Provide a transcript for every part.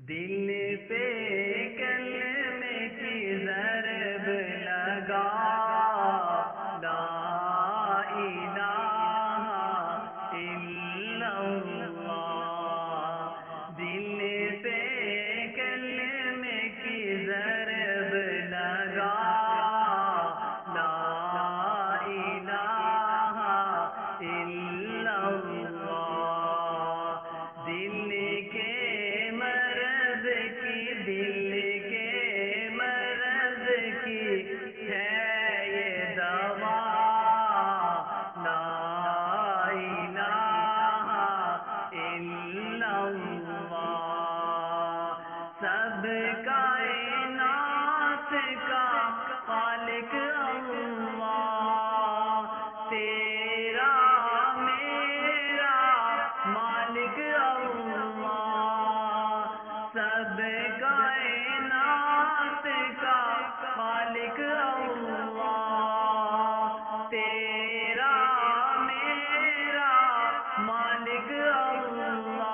دل پہ کلمے کی ضرب لگا، لا الہ الا اللہ۔ دل پہ کلمے کی ضرب لگا، لا الہ الا اللہ۔ دل کے مرض کی ہے یہ دوا، لا الہ الا اللہ۔ سب کائنات کا خالق اللہ، تیرا میرا مالک اللہ۔ سب کائنات کا خالق اللہ، تیرا میرا مالک اللہ۔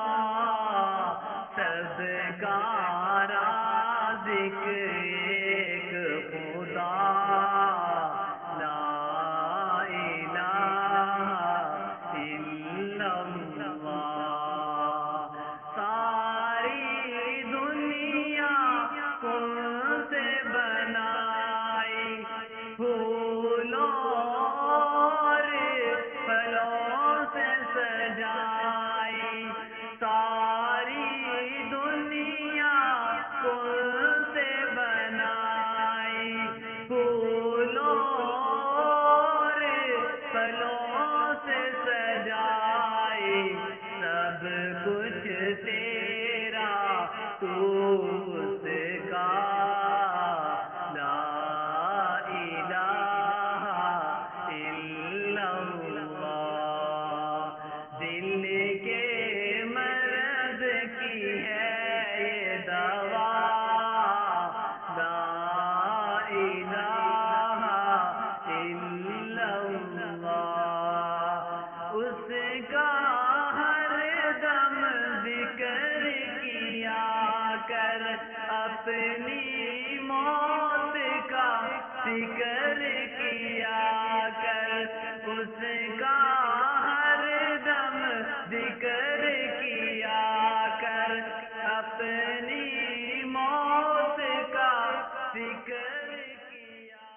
سب کا رازق ایک خدا، لا الہ الا اللہ۔ ساری